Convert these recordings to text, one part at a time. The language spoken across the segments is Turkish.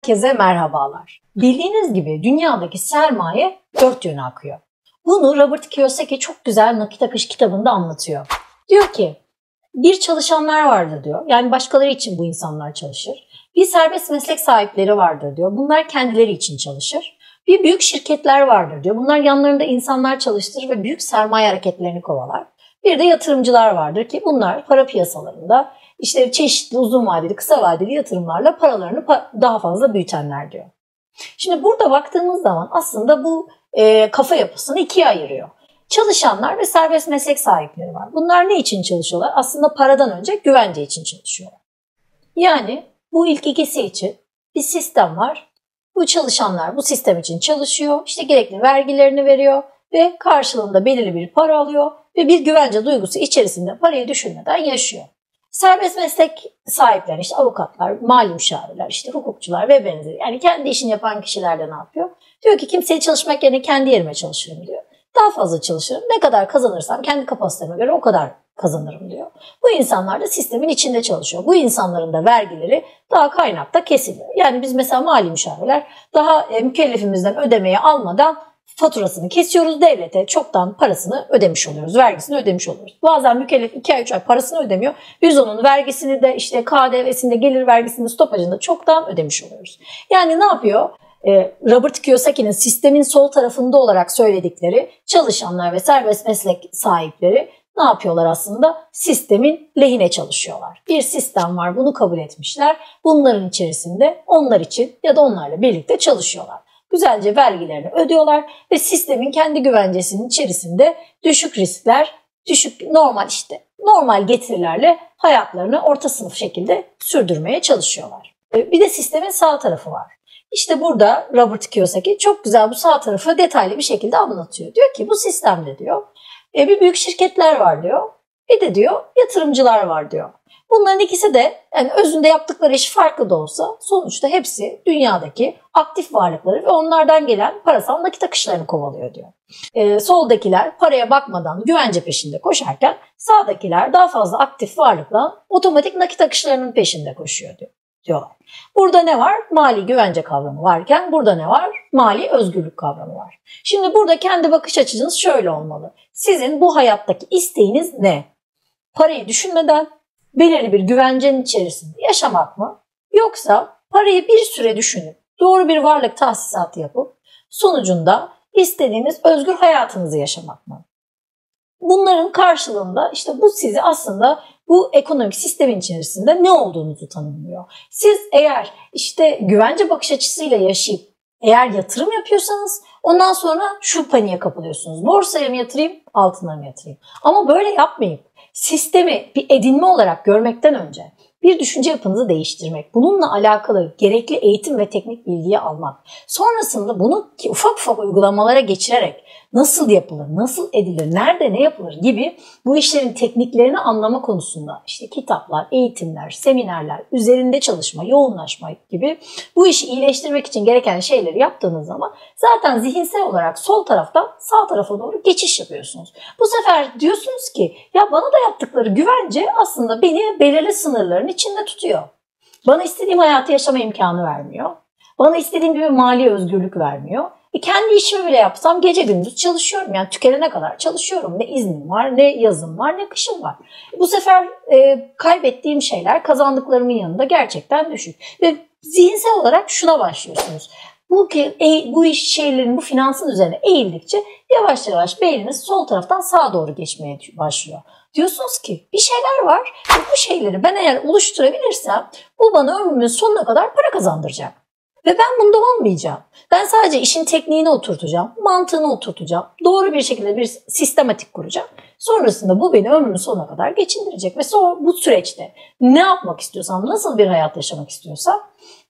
Herkese merhabalar. Bildiğiniz gibi dünyadaki sermaye dört yöne akıyor. Bunu Robert Kiyosaki çok güzel Nakit Akış kitabında anlatıyor. Diyor ki, bir çalışanlar vardır diyor. Yani başkaları için bu insanlar çalışır. Bir serbest meslek sahipleri vardır diyor. Bunlar kendileri için çalışır. Bir büyük şirketler vardır diyor. Bunlar yanlarında insanlar çalıştırır ve büyük sermaye hareketlerini kovalar. Bir de yatırımcılar vardır ki bunlar para piyasalarında İşte çeşitli uzun vadeli, kısa vadeli yatırımlarla paralarını daha fazla büyütenler diyor. Şimdi burada baktığımız zaman aslında bu kafa yapısını ikiye ayırıyor. Çalışanlar ve serbest meslek sahipleri var. Bunlar ne için çalışıyorlar? Aslında paradan önce güvence için çalışıyorlar. Yani bu ilk ikisi için bir sistem var. Bu çalışanlar bu sistem için çalışıyor. İşte gerekli vergilerini veriyor ve karşılığında belirli bir para alıyor ve bir güvence duygusu içerisinde parayı düşünmeden yaşıyor. Serbest meslek sahipleri, işte avukatlar, mali müşavirler, işte hukukçular ve benzeri. Yani kendi işini yapan kişiler de ne yapıyor? Diyor ki kimseye çalışmak yerine kendi yerime çalışırım diyor. Daha fazla çalışırım. Ne kadar kazanırsam kendi kapasiteme göre o kadar kazanırım diyor. Bu insanlar da sistemin içinde çalışıyor. Bu insanların da vergileri daha kaynakta kesiliyor. Yani biz mesela mali müşavirler daha mükellefimizden ödemeyi almadan faturasını kesiyoruz, devlete çoktan parasını ödemiş oluyoruz, vergisini ödemiş oluyoruz. Bazen mükellef 2 ay 3 ay parasını ödemiyor. Biz onun vergisini de işte KDV'sinde, gelir vergisinde, stopajında çoktan ödemiş oluyoruz. Yani ne yapıyor? Robert Kiyosaki'nin sistemin sol tarafında olarak söyledikleri çalışanlar ve serbest meslek sahipleri ne yapıyorlar aslında? Sistemin lehine çalışıyorlar. Bir sistem var, bunu kabul etmişler. Bunların içerisinde onlar için ya da onlarla birlikte çalışıyorlar. Güzelce vergilerini ödüyorlar ve sistemin kendi güvencesinin içerisinde düşük riskler, normal getirilerle hayatlarını orta sınıf şekilde sürdürmeye çalışıyorlar. Bir de sistemin sağ tarafı var. İşte burada Robert Kiyosaki çok güzel bu sağ tarafı detaylı bir şekilde anlatıyor. Diyor ki bu sistemde diyor bir büyük şirketler var diyor. Bir de diyor yatırımcılar var diyor. Bunların ikisi de yani özünde yaptıkları iş farklı da olsa sonuçta hepsi dünyadaki aktif varlıkları ve onlardan gelen parasal nakit akışlarını kovalıyor diyor. Soldakiler paraya bakmadan güvence peşinde koşarken sağdakiler daha fazla aktif varlıkla otomatik nakit akışlarının peşinde koşuyor diyorlar. Burada ne var? Mali güvence kavramı varken burada ne var? Mali özgürlük kavramı var. Şimdi burada kendi bakış açınız şöyle olmalı. Sizin bu hayattaki isteğiniz ne? Parayı düşünmeden belirli bir güvencenin içerisinde yaşamak mı? Yoksa parayı bir süre düşünüp doğru bir varlık tahsisatı yapıp sonucunda istediğiniz özgür hayatınızı yaşamak mı? Bunların karşılığında işte bu sizi aslında bu ekonomik sistemin içerisinde ne olduğunuzu tanımlıyor. Siz eğer işte güvence bakış açısıyla yaşayıp eğer yatırım yapıyorsanız ondan sonra şu paniğe kapılıyorsunuz. Borsaya mı yatırayım, altına mı yatırayım? Ama böyle yapmayıp sistemi bir edinme olarak görmekten önce bir düşünce yapınızı değiştirmek, bununla alakalı gerekli eğitim ve teknik bilgiyi almak, sonrasında bunu ufak ufak uygulamalara geçirerek nasıl yapılır, nasıl edilir, nerede ne yapılır gibi bu işlerin tekniklerini anlama konusunda işte kitaplar, eğitimler, seminerler, üzerinde çalışma, yoğunlaşma gibi bu işi iyileştirmek için gereken şeyleri yaptığınız zaman zaten zihinsel olarak sol taraftan sağ tarafa doğru geçiş yapıyorsunuz. Bu sefer diyorsunuz ki ya bana da yaptıkları güvence aslında beni belirli sınırların içinde tutuyor. Bana istediğim hayatı yaşama imkanı vermiyor. Bana istediğim gibi mali özgürlük vermiyor. Kendi işimi bile yapsam gece gündüz çalışıyorum. Yani tükenene kadar çalışıyorum. Ne iznim var, ne yazım var, ne kışım var. Bu sefer kaybettiğim şeyler kazandıklarımın yanında gerçekten düşük. Ve zihinsel olarak şuna başlıyorsunuz. Bu iş şeylerin, bu finansın üzerine eğildikçe yavaş yavaş beyniniz sol taraftan sağa doğru geçmeye başlıyor. Diyorsunuz ki bir şeyler var ve bu şeyleri ben eğer oluşturabilirsem bu bana ömrümün sonuna kadar para kazandıracak. Ve ben bunda olmayacağım. Ben sadece işin tekniğini oturtacağım, mantığını oturtacağım, doğru bir şekilde bir sistematik kuracağım. Sonrasında bu beni ömrümün sonuna kadar geçindirecek. Ve sonra bu süreçte ne yapmak istiyorsam, nasıl bir hayat yaşamak istiyorsam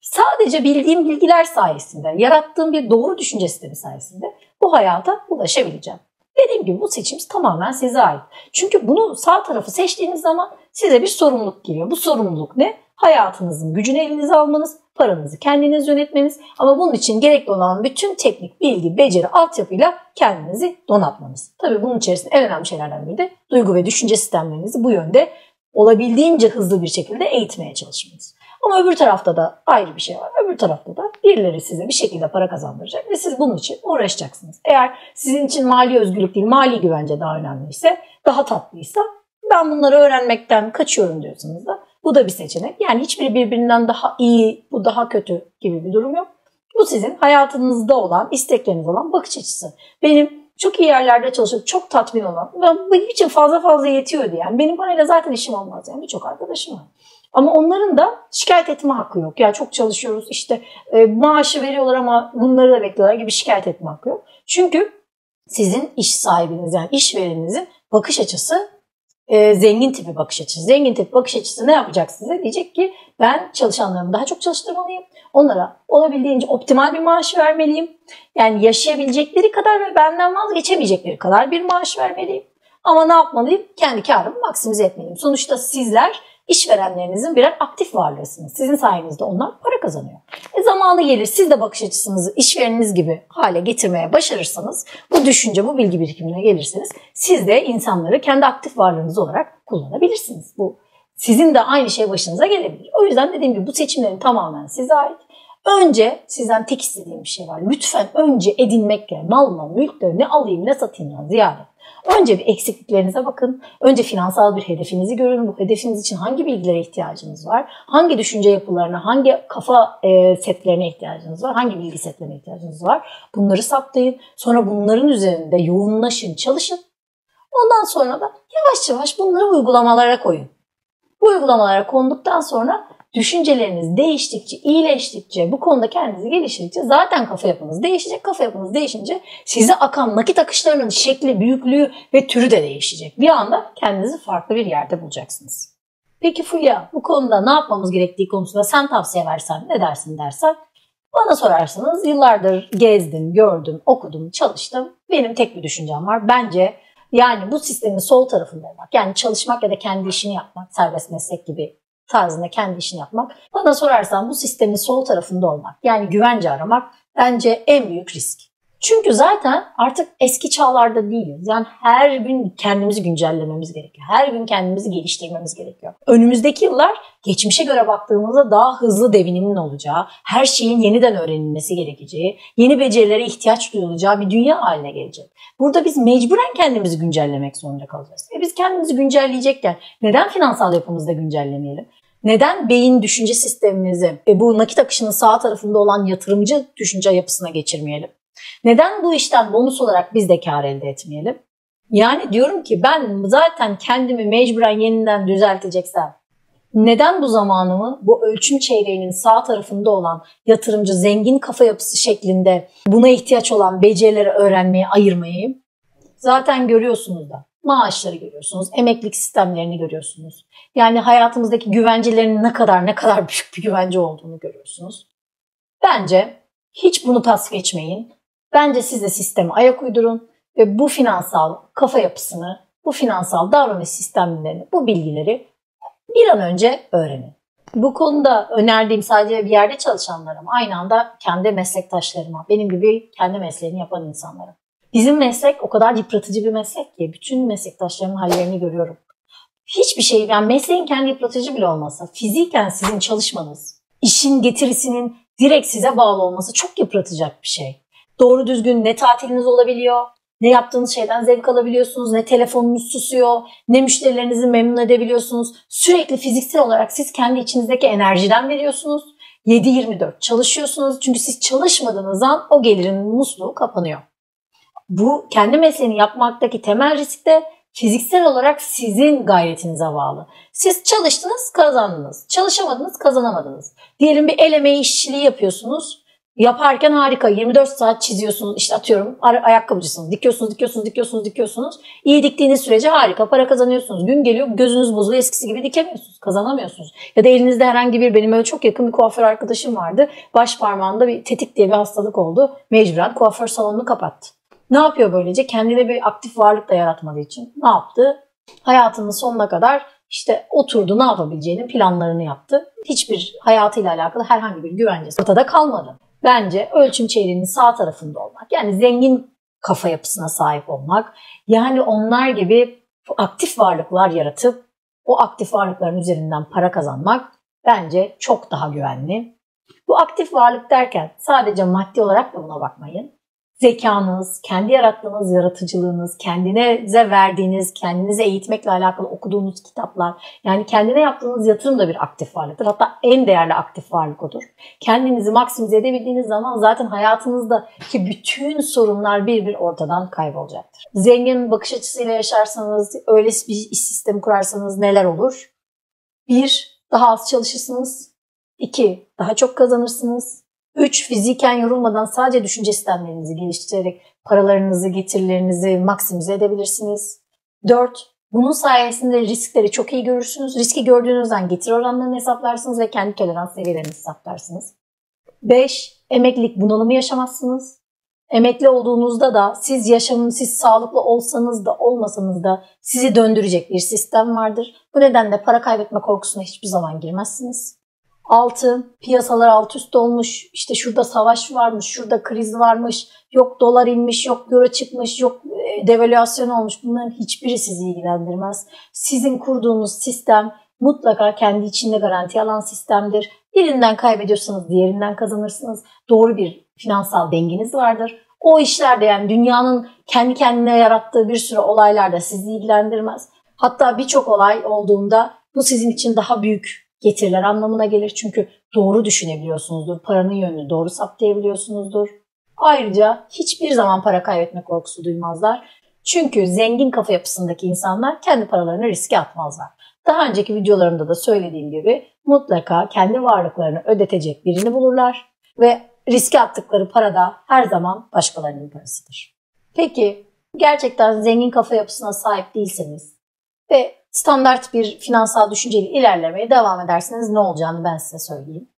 sadece bildiğim bilgiler sayesinde, yarattığım bir doğru düşünce sistemi sayesinde bu hayata ulaşabileceğim. Dediğim gibi bu seçim tamamen size ait. Çünkü bunu sağ tarafı seçtiğiniz zaman size bir sorumluluk geliyor. Bu sorumluluk ne? Hayatınızın gücünü elinize almanız, paranızı kendiniz yönetmeniz ama bunun için gerekli olan bütün teknik, bilgi, beceri, altyapıyla kendinizi donatmanız. Tabii bunun içerisinde en önemli şeylerden biri de duygu ve düşünce sistemlerinizi bu yönde olabildiğince hızlı bir şekilde eğitmeye çalışmanız. Ama öbür tarafta da ayrı bir şey var. Öbür tarafta da birileri size bir şekilde para kazandıracak ve siz bunun için uğraşacaksınız. Eğer sizin için mali özgürlük değil, mali güvence daha önemliyse, daha tatlıysa, ben bunları öğrenmekten kaçıyorum diyorsanız da bu da bir seçenek. Yani hiçbiri birbirinden daha iyi, bu daha kötü gibi bir durum yok. Bu sizin hayatınızda olan, istekleriniz olan bakış açısı. Benim çok iyi yerlerde çalışıp çok tatmin olan, benim için fazla yetiyor diyen, benim parayla zaten işim olmaz yani birçok arkadaşım var. Ama onların da şikayet etme hakkı yok. Yani çok çalışıyoruz, işte maaşı veriyorlar ama bunları da bekliyorlar gibi şikayet etme hakkı yok. Çünkü sizin iş sahibiniz, yani işvereninizin bakış açısı zengin tipi bakış açısı. Zengin tipi bakış açısı ne yapacak size? Diyecek ki ben çalışanlarımı daha çok çalıştırmalıyım. Onlara olabildiğince optimal bir maaş vermeliyim. Yani yaşayabilecekleri kadar ve benden vazgeçemeyecekleri kadar bir maaş vermeliyim. Ama ne yapmalıyım? Kendi karımı maksimize etmeliyim. Sonuçta sizler işverenlerinizin birer aktif varlığısınız. Sizin sayenizde onlar para kazanıyor. Zamanı gelir siz de bakış açısınızı işvereniniz gibi hale getirmeye başarırsanız, bu düşünce, bu bilgi birikimine gelirseniz siz de insanları kendi aktif varlığınız olarak kullanabilirsiniz. Bu sizin de aynı şey başınıza gelebilir. O yüzden dediğim gibi bu seçimlerin tamamen size ait. Önce sizden tek istediğim bir şey var. Lütfen önce edinmekle, mal mülkle ne alayım ne satayımdan ziyade önce bir eksikliklerinize bakın. Önce finansal bir hedefinizi görün. Bu hedefiniz için hangi bilgilere ihtiyacınız var? Hangi düşünce yapılarına, hangi kafa setlerine ihtiyacınız var? Hangi bilgi setlerine ihtiyacınız var? Bunları saptayın. Sonra bunların üzerinde yoğunlaşın, çalışın. Ondan sonra da yavaş yavaş bunları uygulamalara koyun. Bu uygulamalara konduktan sonra düşünceleriniz değiştikçe, iyileştikçe, bu konuda kendinizi geliştirdikçe zaten kafa yapınız değişecek. Kafa yapınız değişince size akan nakit akışlarının şekli, büyüklüğü ve türü de değişecek. Bir anda kendinizi farklı bir yerde bulacaksınız. Peki Fulya, bu konuda ne yapmamız gerektiği konusunda sen tavsiye versen ne dersin dersen, bana sorarsanız yıllardır gezdim, gördüm, okudum, çalıştım. Benim tek bir düşüncem var. Bence yani bu sistemin sol tarafında olmak, yani çalışmak ya da kendi işini yapmak, serbest meslek gibi tarzında kendi işini yapmak. Bana sorarsan bu sistemin sol tarafında olmak, yani güvence aramak bence en büyük risk. Çünkü zaten artık eski çağlarda değiliz. Yani her gün kendimizi güncellememiz gerekiyor. Her gün kendimizi geliştirmemiz gerekiyor. Önümüzdeki yıllar geçmişe göre baktığımızda daha hızlı devinimin olacağı, her şeyin yeniden öğrenilmesi gerekeceği, yeni becerilere ihtiyaç duyulacağı bir dünya haline gelecek. Burada biz mecburen kendimizi güncellemek zorunda kalacağız. Biz kendimizi güncelleyecekken neden finansal yapımızda güncellemeyelim? Neden beyin düşünce sistemimizi bu nakit akışının sağ tarafında olan yatırımcı düşünce yapısına geçirmeyelim? Neden bu işten bonus olarak biz de kar elde etmeyelim? Yani diyorum ki ben zaten kendimi mecburen yeniden düzelteceksem neden bu zamanımı bu ölçüm çeyreğinin sağ tarafında olan yatırımcı zengin kafa yapısı şeklinde buna ihtiyaç olan becerileri öğrenmeye ayırmayayım? Zaten görüyorsunuz da. Maaşları görüyorsunuz, emeklilik sistemlerini görüyorsunuz. Yani hayatımızdaki güvencelerin ne kadar büyük bir güvence olduğunu görüyorsunuz. Bence hiç bunu pas geçmeyin. Bence siz de sisteme ayak uydurun ve bu finansal kafa yapısını, bu finansal davranış sistemlerini, bu bilgileri bir an önce öğrenin. Bu konuda önerdiğim sadece bir yerde çalışanlarım, aynı anda kendi meslektaşlarıma, benim gibi kendi mesleğini yapan insanlara. Bizim meslek o kadar yıpratıcı bir meslek ki bütün meslektaşlarımın hallerini görüyorum. Hiçbir şey, yani mesleğin kendi yıpratıcı bile olmasa, fiziken sizin çalışmanız, işin getirisinin direkt size bağlı olması çok yıpratacak bir şey. Doğru düzgün ne tatiliniz olabiliyor, ne yaptığınız şeyden zevk alabiliyorsunuz, ne telefonunuz susuyor, ne müşterilerinizi memnun edebiliyorsunuz. Sürekli fiziksel olarak siz kendi içinizdeki enerjiden veriyorsunuz. 7/24 çalışıyorsunuz çünkü siz çalışmadığınız an o gelirin musluğu kapanıyor. Bu kendi mesleğini yapmaktaki temel risk de fiziksel olarak sizin gayretinize bağlı. Siz çalıştınız, kazandınız. Çalışamadınız, kazanamadınız. Diyelim bir el emeği işçiliği yapıyorsunuz. Yaparken harika. 24 saat çiziyorsunuz. İşte atıyorum ayakkabıcısınız. Dikiyorsunuz. İyi diktiğiniz sürece harika. Para kazanıyorsunuz. Gün geliyor gözünüz bozuluyor. Eskisi gibi dikemiyorsunuz. Kazanamıyorsunuz. Ya da elinizde herhangi bir, benim öyle çok yakın bir kuaför arkadaşım vardı. Baş parmağında bir tetik diye bir hastalık oldu. Mecburen kuaför salonunu kapattı. Ne yapıyor böylece? Kendine bir aktif varlık da yaratmadığı için ne yaptı? Hayatının sonuna kadar işte oturdu, ne yapabileceğinin planlarını yaptı. Hiçbir hayatıyla alakalı herhangi bir güvencesi ortada kalmadı. Bence ölçüm çeyreğinin sağ tarafında olmak, yani zengin kafa yapısına sahip olmak, yani onlar gibi aktif varlıklar yaratıp o aktif varlıkların üzerinden para kazanmak bence çok daha güvenli. Bu aktif varlık derken sadece maddi olarak da buna bakmayın. Zekanız, kendi yarattığınız yaratıcılığınız, kendinize verdiğiniz, kendinizi eğitmekle alakalı okuduğunuz kitaplar, yani kendine yaptığınız yatırım da bir aktif varlıktır. Hatta en değerli aktif varlık odur. Kendinizi maksimize edebildiğiniz zaman zaten hayatınızdaki bütün sorunlar bir bir ortadan kaybolacaktır. Zengin bakış açısıyla yaşarsanız, öyle bir iş sistemi kurarsanız neler olur? 1. Daha az çalışırsınız. 2. Daha çok kazanırsınız. 3. Fiziken yorulmadan sadece düşünce sistemlerinizi geliştirerek paralarınızı, getirilerinizi maksimize edebilirsiniz. 4. Bunun sayesinde riskleri çok iyi görürsünüz. Riski gördüğünüzden getiri oranlarını hesaplarsınız ve kendi tolerans seviyelerini hesaplarsınız. 5. Emeklilik bunalımı yaşamazsınız. Emekli olduğunuzda da siz sağlıklı olsanız da olmasanız da sizi döndürecek bir sistem vardır. Bu nedenle para kaybetme korkusuna hiçbir zaman girmezsiniz. 6. Piyasalar alt üst olmuş, işte şurada savaş varmış, şurada kriz varmış, yok dolar inmiş, yok euro çıkmış, yok devalüasyon olmuş. Bunların hiçbiri sizi ilgilendirmez. Sizin kurduğunuz sistem mutlaka kendi içinde garanti alan sistemdir. Birinden kaybediyorsanız diğerinden kazanırsınız. Doğru bir finansal dengeniz vardır. O işlerde, yani dünyanın kendi kendine yarattığı bir sürü olaylar da sizi ilgilendirmez. Hatta birçok olay olduğunda bu sizin için daha büyük getiriler anlamına gelir. Çünkü doğru düşünebiliyorsunuzdur. Paranın yönünü doğru saptayabiliyorsunuzdur. Ayrıca hiçbir zaman para kaybetme korkusu duymazlar. Çünkü zengin kafa yapısındaki insanlar kendi paralarını riske atmazlar. Daha önceki videolarımda da söylediğim gibi mutlaka kendi varlıklarını ödetecek birini bulurlar ve riske attıkları para da her zaman başkalarının parasıdır. Peki gerçekten zengin kafa yapısına sahip değilseniz ve standart bir finansal düşünceyle ilerlemeye devam ederseniz ne olacağını ben size söyleyeyim.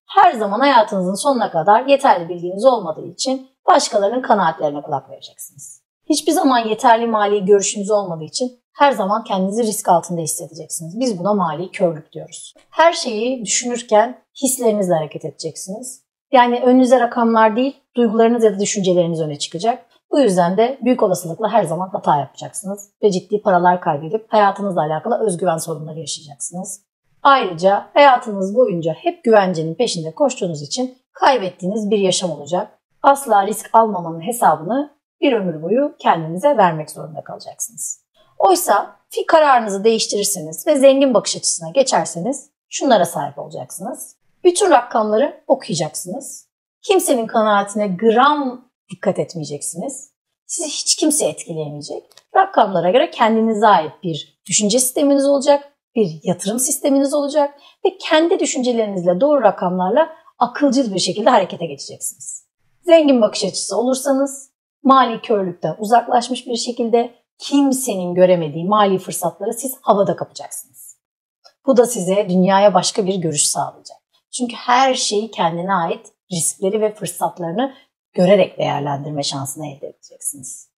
Her zaman hayatınızın sonuna kadar yeterli bilginiz olmadığı için başkalarının kanaatlerine kulak vereceksiniz. Hiçbir zaman yeterli mali görüşünüz olmadığı için her zaman kendinizi risk altında hissedeceksiniz. Biz buna mali körlük diyoruz. Her şeyi düşünürken hislerinizle hareket edeceksiniz. Yani önünüze rakamlar değil, duygularınız ya da düşünceleriniz öne çıkacak. Bu yüzden de büyük olasılıkla her zaman hata yapacaksınız ve ciddi paralar kaybedip hayatınızla alakalı özgüven sorunları yaşayacaksınız. Ayrıca hayatınız boyunca hep güvencenin peşinde koştuğunuz için kaybettiğiniz bir yaşam olacak. Asla risk almamanın hesabını bir ömür boyu kendinize vermek zorunda kalacaksınız. Oysa kararınızı değiştirirseniz ve zengin bakış açısına geçerseniz şunlara sahip olacaksınız. Bütün rakamları okuyacaksınız. Kimsenin kanaatine gram dikkat etmeyeceksiniz. Sizi hiç kimse etkileyemeyecek. Rakamlara göre kendinize ait bir düşünce sisteminiz olacak, bir yatırım sisteminiz olacak ve kendi düşüncelerinizle doğru rakamlarla akılcıl bir şekilde harekete geçeceksiniz. Zengin bakış açısı olursanız mali körlükten uzaklaşmış bir şekilde kimsenin göremediği mali fırsatları siz havada kapacaksınız. Bu da size dünyaya başka bir görüş sağlayacak. Çünkü her şeyi kendine ait riskleri ve fırsatlarını görerek değerlendirme şansını elde edeceksiniz.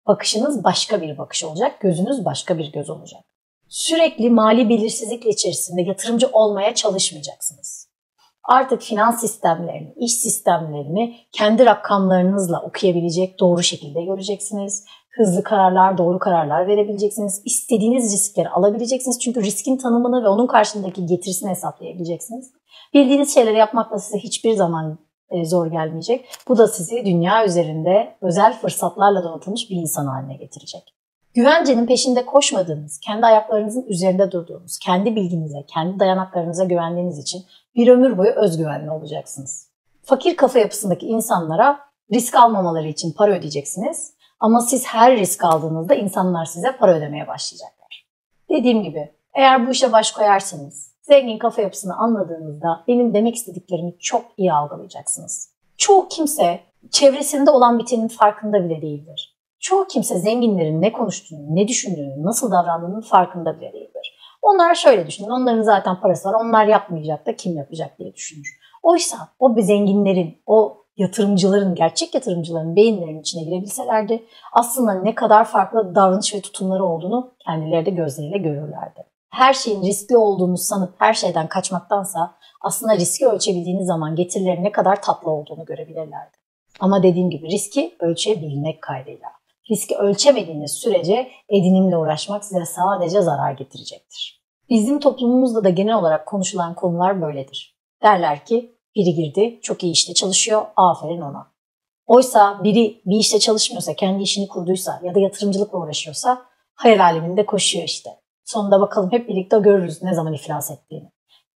Bakışınız başka bir bakış olacak, gözünüz başka bir göz olacak. Sürekli mali belirsizlik içerisinde yatırımcı olmaya çalışmayacaksınız. Artık finans sistemlerini, iş sistemlerini kendi rakamlarınızla okuyabilecek, doğru şekilde göreceksiniz. Hızlı kararlar, doğru kararlar verebileceksiniz. İstediğiniz riskleri alabileceksiniz. Çünkü riskin tanımını ve onun karşındaki getirisini hesaplayabileceksiniz. Bildiğiniz şeyleri yapmakla size hiçbir zaman zor gelmeyecek. Bu da sizi dünya üzerinde özel fırsatlarla donatılmış bir insan haline getirecek. Güvencenin peşinde koşmadığınız, kendi ayaklarınızın üzerinde durduğunuz, kendi bilginize, kendi dayanaklarınıza güvendiğiniz için bir ömür boyu özgüvenli olacaksınız. Fakir kafa yapısındaki insanlara risk almamaları için para ödeyeceksiniz. Ama siz her risk aldığınızda insanlar size para ödemeye başlayacaklar. Dediğim gibi eğer bu işe baş koyarsanız, zengin kafa yapısını anladığınızda benim demek istediklerimi çok iyi algılayacaksınız. Çoğu kimse çevresinde olan bitenin farkında bile değildir. Çoğu kimse zenginlerin ne konuştuğunu, ne düşündüğünü, nasıl davrandığının farkında bile değildir. Onlar şöyle düşünür, onların zaten parası var, onlar yapmayacak da kim yapacak diye düşünür. Oysa o zenginlerin, o yatırımcıların, gerçek yatırımcıların beyinlerinin içine girebilselerdi aslında ne kadar farklı davranış ve tutumları olduğunu kendileri de gözleriyle görürlerdi. Her şeyin riskli olduğunu sanıp her şeyden kaçmaktansa aslında riski ölçebildiğiniz zaman getirilerin ne kadar tatlı olduğunu görebilirlerdi. Ama dediğim gibi riski ölçebilmek kaydıyla. Riski ölçemediğiniz sürece edinimle uğraşmak size sadece zarar getirecektir. Bizim toplumumuzda da genel olarak konuşulan konular böyledir. Derler ki biri girdi, çok iyi işte çalışıyor, aferin ona. Oysa biri bir işte çalışmıyorsa, kendi işini kurduysa ya da yatırımcılıkla uğraşıyorsa hayal aleminde koşuyor işte. Sonunda bakalım hep birlikte görürüz ne zaman iflas ettiğini.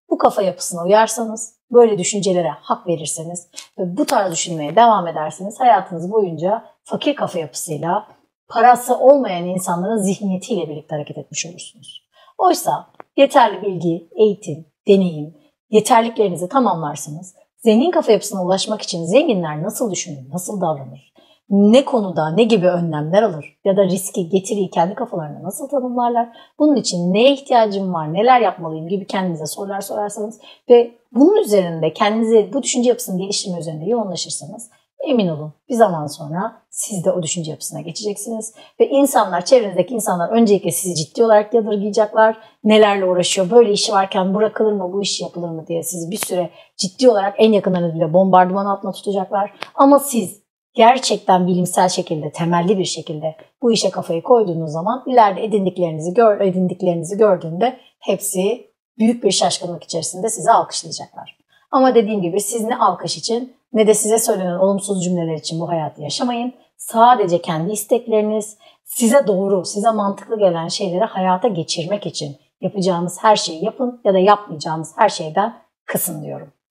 Bu kafa yapısına uyarsanız, böyle düşüncelere hak verirseniz ve bu tarz düşünmeye devam ederseniz hayatınız boyunca fakir kafa yapısıyla, parası olmayan insanların zihniyetiyle birlikte hareket etmiş olursunuz. Oysa yeterli bilgi, eğitim, deneyim, yeterliklerinizi tamamlarsınız. Zengin kafa yapısına ulaşmak için zenginler nasıl düşünür, nasıl davranır, ne konuda ne gibi önlemler alır ya da riski, getiriyi kendi kafalarına nasıl tanımlarlar, bunun için neye ihtiyacım var, neler yapmalıyım gibi kendinize sorular sorarsanız ve bunun üzerinde kendinizi bu düşünce yapısını geliştirme üzerinde yoğunlaşırsanız emin olun bir zaman sonra siz de o düşünce yapısına geçeceksiniz ve insanlar, çevrenizdeki insanlar öncelikle sizi ciddi olarak yadırgayacaklar. Nelerle uğraşıyor, böyle işi varken bırakılır mı, bu iş yapılır mı diye sizi bir süre ciddi olarak en yakınlarını bile bombardıman altına tutacaklar. Ama siz gerçekten bilimsel şekilde, temelli bir şekilde bu işe kafayı koyduğunuz zaman ileride edindiklerinizi gördüğünde hepsi büyük bir şaşkınlık içerisinde sizi alkışlayacaklar. Ama dediğim gibi siz ne alkış için ne de size söylenen olumsuz cümleler için bu hayatı yaşamayın. Sadece kendi istekleriniz, size doğru, size mantıklı gelen şeyleri hayata geçirmek için yapacağınız her şeyi yapın ya da yapmayacağınız her şeyden kısın diyorum.